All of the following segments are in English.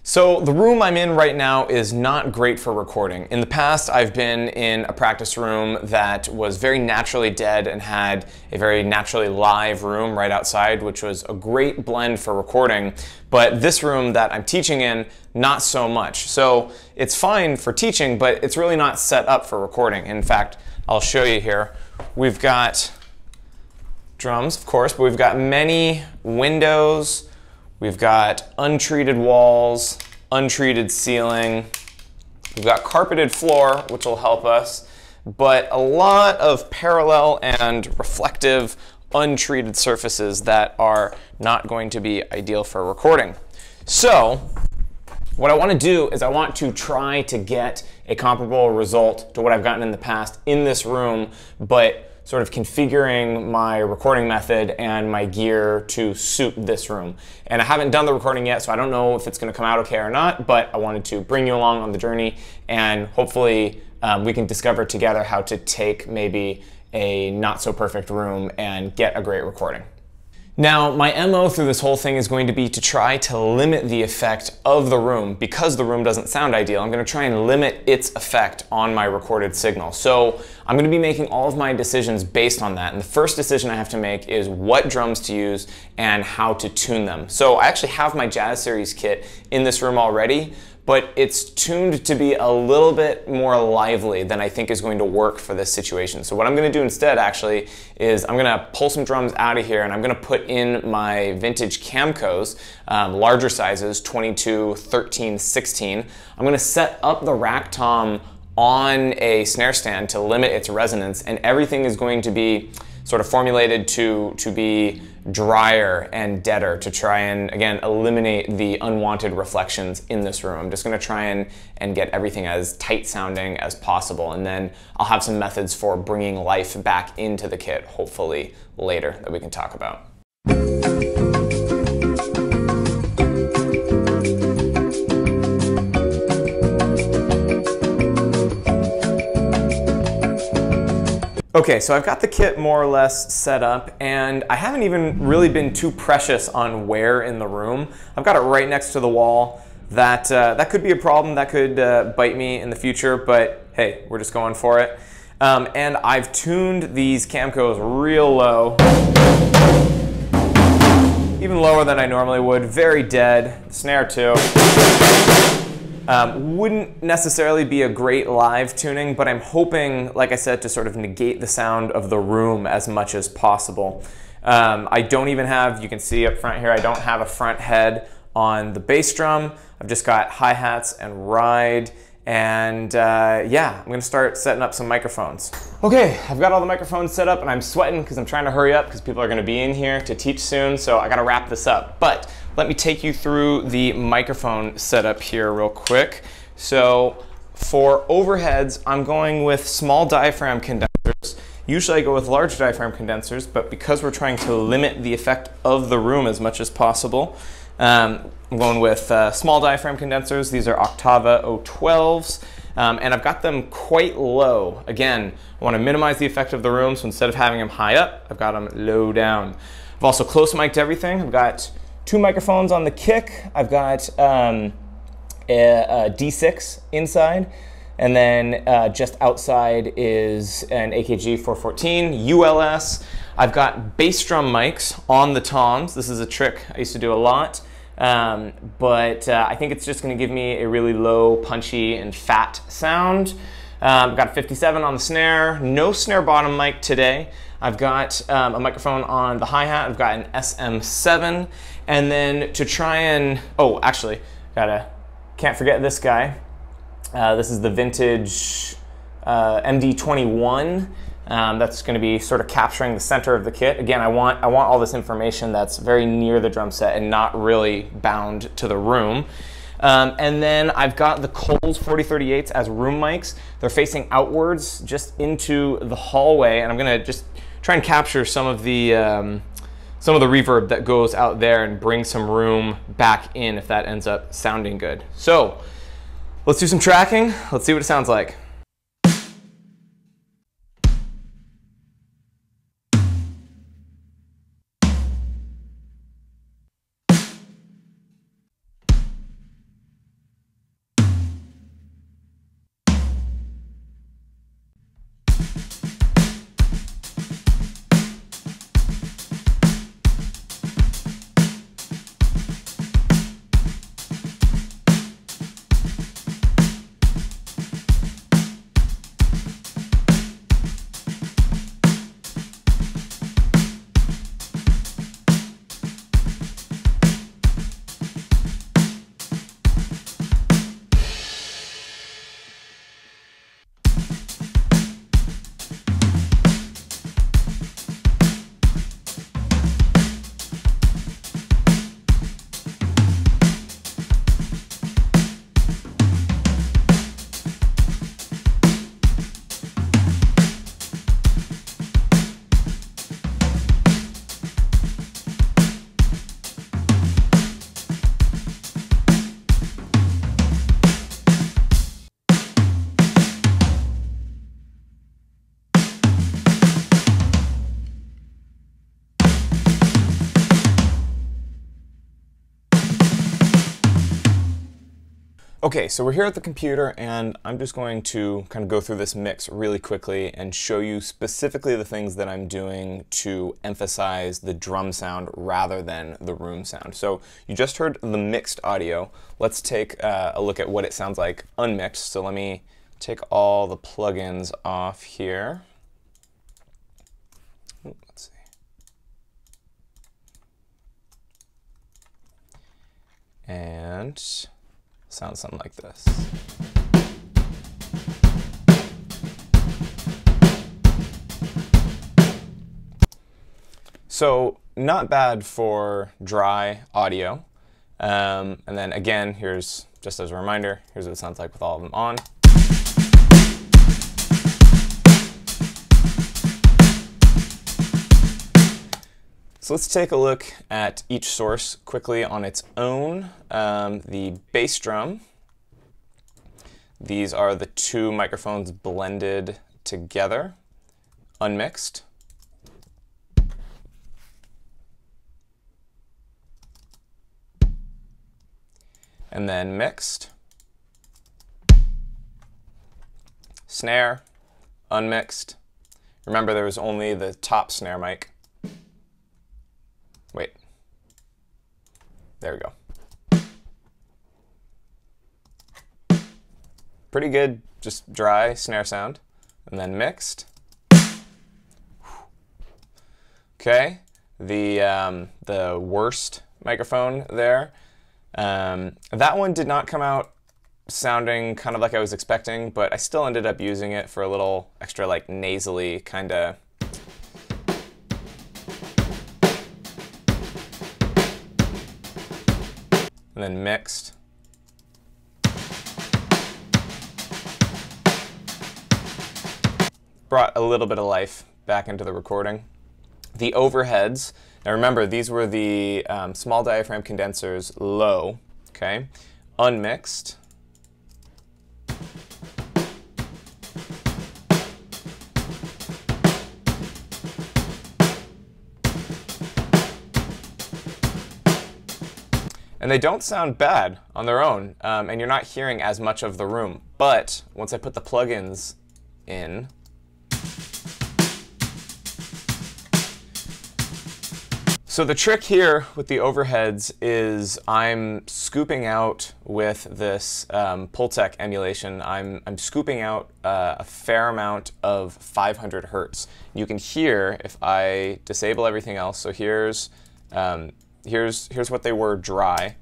So the room I'm in right now is not great for recording. In the past, I've been in a practice room that was very naturally dead and had a very naturally live room right outside, which was a great blend for recording. But this room that I'm teaching in, not so much. So it's fine for teaching, but it's really not set up for recording. In fact, I'll show you here. We've got drums, of course, but we've got many windows. We've got untreated walls, untreated ceiling. We've got carpeted floor, which will help us, but a lot of parallel and reflective untreated surfaces that are not going to be ideal for recording. So what I want to do is I want to try to get a comparable result to what I've gotten in the past in this room, but sort of configuring my recording method and my gear to suit this room. And I haven't done the recording yet, so I don't know if it's gonna come out okay or not, but I wanted to bring you along on the journey, and hopefully we can discover together how to take maybe a not so perfect room and get a great recording. Now, my MO through this whole thing is going to be to try to limit the effect of the room. Because the room doesn't sound ideal, I'm going to try and limit its effect on my recorded signal. So I'm going to be making all of my decisions based on that. And the first decision I have to make is what drums to use and how to tune them. So I actually have my Jazz Series kit in this room already, but it's tuned to be a little bit more lively than I think is going to work for this situation. So what I'm gonna do instead actually is I'm gonna pull some drums out of here and I'm gonna put in my vintage Camcos, larger sizes, 22, 13, 16. I'm gonna set up the rack tom on a snare stand to limit its resonance, and everything is going to be sort of formulated to be drier and deader to try and, again, eliminate the unwanted reflections in this room. I'm just gonna try and get everything as tight sounding as possible, and then I'll have some methods for bringing life back into the kit, hopefully later, that we can talk about. Okay, so I've got the kit more or less set up, and I haven't even really been too precious on where in the room. I've got it right next to the wall. That could be a problem, that could bite me in the future, but hey, we're just going for it. And I've tuned these Camcos real low, even lower than I normally would, very dead, snare too. Wouldn't necessarily be a great live tuning, but I'm hoping, like I said, to sort of negate the sound of the room as much as possible. I don't even have, you can see up front here, I don't have a front head on the bass drum. I've just got hi-hats and ride, and yeah, I'm gonna start setting up some microphones. Okay, I've got all the microphones set up and I'm sweating because I'm trying to hurry up because people are gonna be in here to teach soon, so I gotta wrap this up. But let me take you through the microphone setup here real quick. So for overheads, I'm going with small diaphragm condensers. Usually I go with large diaphragm condensers, but because we're trying to limit the effect of the room as much as possible, I'm going with small diaphragm condensers. These are Octava 012s, and I've got them quite low. Again, I want to minimize the effect of the room, so instead of having them high up, I've got them low down. I've also close mic'd everything. I've got 2 microphones on the kick. I've got a D6 inside, and then just outside is an AKG 414 ULS. I've got bass drum mics on the toms. This is a trick I used to do a lot, but I think it's just going to give me a really low, punchy, and fat sound. I've got a 57 on the snare, no snare bottom mic today. I've got a microphone on the hi-hat. I've got an SM7, and then to try and, oh, actually, can't forget this guy. This is the vintage MD12. That's going to be sort of capturing the center of the kit. Again, I want all this information that's very near the drum set and not really bound to the room. And then I've got the Coles 4038s as room mics. They're facing outwards just into the hallway, and I'm going to just try and capture some of the reverb that goes out there and bring some room back in if that ends up sounding good. So let's do some tracking. Let's see what it sounds like. Okay, so we're here at the computer and I'm just going to kind of go through this mix really quickly and show you specifically the things that I'm doing to emphasize the drum sound rather than the room sound. So you just heard the mixed audio. Let's take a look at what it sounds like unmixed. So let me take all the plugins off here. Let's see. And sounds something like this. So not bad for dry audio. And then again, here's, just as a reminder, here's what it sounds like with all of them on. So let's take a look at each source quickly on its own. The bass drum, these are the two microphones blended together, unmixed. And then mixed. Snare, unmixed. Remember, there was only the top snare mic. Wait, there we go. Pretty good, just dry snare sound. And then mixed. Okay, the wurst microphone there. That one did not come out sounding kind of like I was expecting, but I still ended up using it for a little extra like nasally kind of. And then mixed. Brought a little bit of life back into the recording. The overheads, now remember these were the small diaphragm condensers low, okay? Unmixed. And they don't sound bad on their own, and you're not hearing as much of the room. But once I put the plugins in, so the trick here with the overheads is I'm scooping out with this Pultec emulation. I'm scooping out a fair amount of 500 hertz. You can hear if I disable everything else. So here's what they were dry.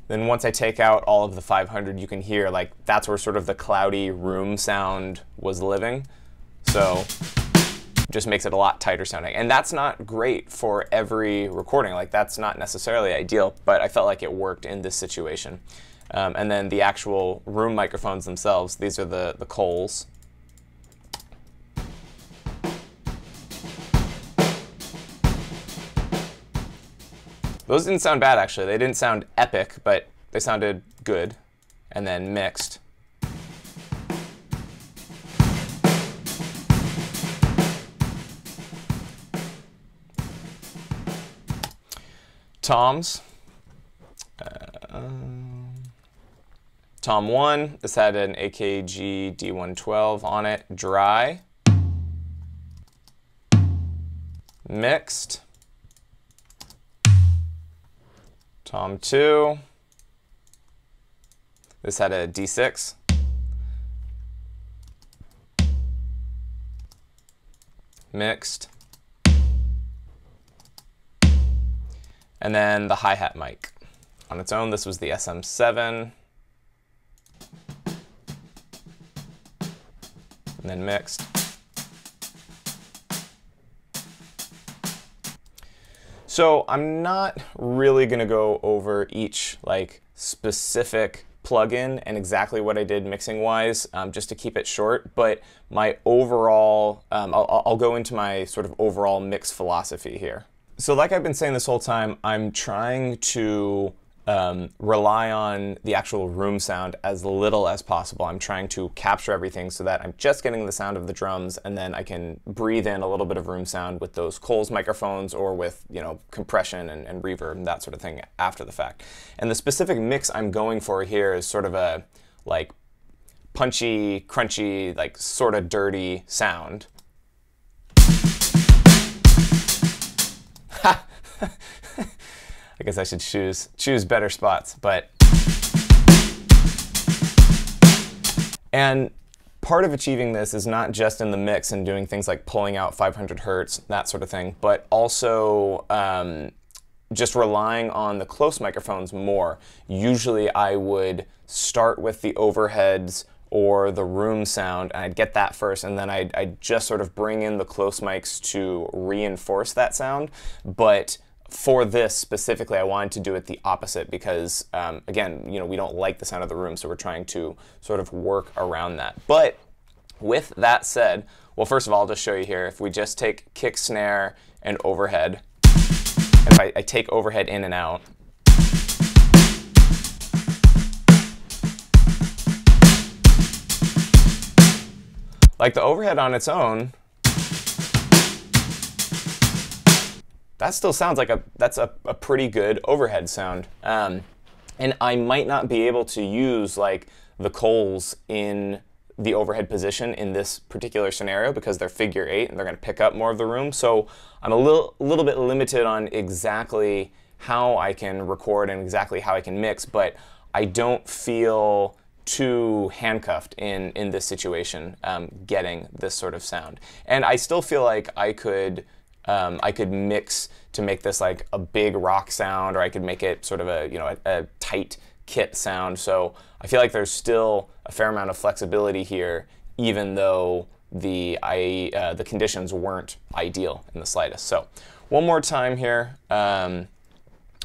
Then once I take out all of the 500, you can hear like that's where sort of the cloudy room sound was living. So just makes it a lot tighter sounding. And that's not great for every recording. Like that's not necessarily ideal, but I felt like it worked in this situation. And then the actual room microphones themselves, these are the Coles. Those didn't sound bad, actually. They didn't sound epic, but they sounded good. And then mixed. Toms. Tom 1. This had an AKG D112 on it. Dry. Mixed. Tom 2. This had a D6. Mixed. And then the hi-hat mic. On its own, this was the SM7. And then mixed. So I'm not really going to go over each like specific plugin and exactly what I did mixing wise, just to keep it short, but my overall, I'll go into my sort of overall mix philosophy here. So like I've been saying this whole time, I'm trying to rely on the actual room sound as little as possible. I'm trying to capture everything so that I'm just getting the sound of the drums, and then I can breathe in a little bit of room sound with those Coles microphones or with, you know, compression and reverb and that sort of thing after the fact. And the specific mix I'm going for here is sort of a like punchy, crunchy, like sort of dirty sound. I guess I should choose better spots, but. And part of achieving this is not just in the mix and doing things like pulling out 500 hertz, that sort of thing, but also just relying on the close microphones more. Usually I would start with the overheads or the room sound, and I'd get that first, and then I'd just sort of bring in the close mics to reinforce that sound. But for this specifically, I wanted to do it the opposite because, again, you know, we don't like the sound of the room, so we're trying to sort of work around that. But with that said, well, first of all, I'll just show you here. If we just take kick, snare, and overhead, and if I take overhead in and out, like the overhead on its own, that still sounds like that's a pretty good overhead sound. And I might not be able to use like the Coles in the overhead position in this particular scenario because they're figure 8 and they're going to pick up more of the room. So I'm a little bit limited on exactly how I can record and exactly how I can mix, but I don't feel too handcuffed in this situation, getting this sort of sound. And I still feel like I could mix to make this like a big rock sound, or I could make it sort of a, you know, a tight kit sound. So I feel like there's still a fair amount of flexibility here, even though the conditions weren't ideal in the slightest. So one more time here.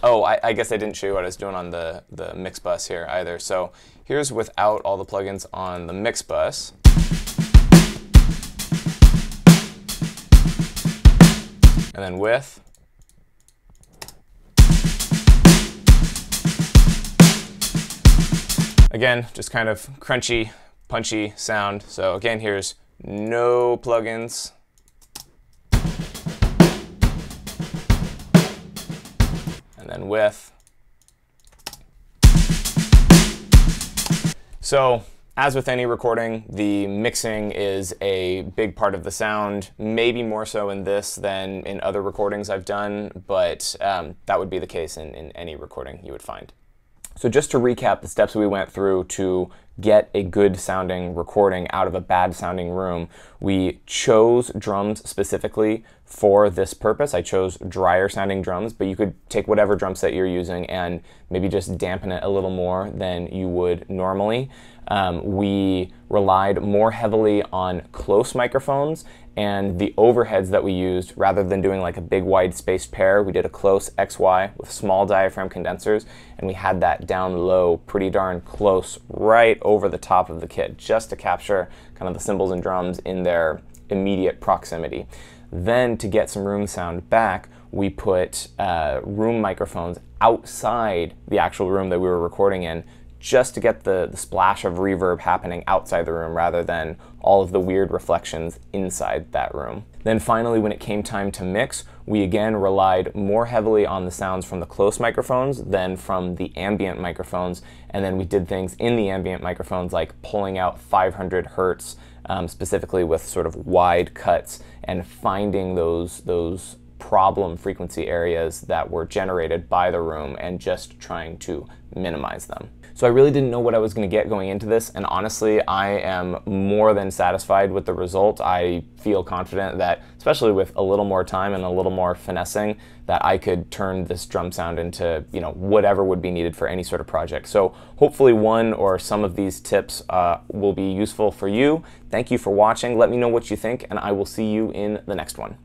Oh, I guess I didn't show you what I was doing on the mix bus here either. So here's without all the plugins on the mix bus. And then with. Again, just kind of crunchy, punchy sound. So again, here's no plugins. And then with. So as with any recording, the mixing is a big part of the sound, maybe more so in this than in other recordings I've done, but that would be the case in any recording you would find. So just to recap the steps we went through to get a good sounding recording out of a bad sounding room, we chose drums specifically for this purpose. I chose drier sounding drums, but you could take whatever drum set you're using and maybe just dampen it a little more than you would normally. We relied more heavily on close microphones, and the overheads that we used, rather than doing like a big wide spaced pair, we did a close XY with small diaphragm condensers, and we had that down low pretty darn close right over the top of the kit, just to capture kind of the cymbals and drums in their immediate proximity. Then to get some room sound back, we put room microphones outside the actual room that we were recording in, just to get the splash of reverb happening outside the room rather than all of the weird reflections inside that room. Then finally, when it came time to mix, we again relied more heavily on the sounds from the close microphones than from the ambient microphones, and then we did things in the ambient microphones like pulling out 500 hertz, specifically with sort of wide cuts, and finding those problem frequency areas that were generated by the room and just trying to minimize them. So I really didn't know what I was going to get going into this, and honestly, I am more than satisfied with the result. I feel confident that, especially with a little more time and a little more finessing, that I could turn this drum sound into, you know, whatever would be needed for any sort of project. So hopefully one or some of these tips will be useful for you. Thank you for watching. Let me know what you think, and I will see you in the next one.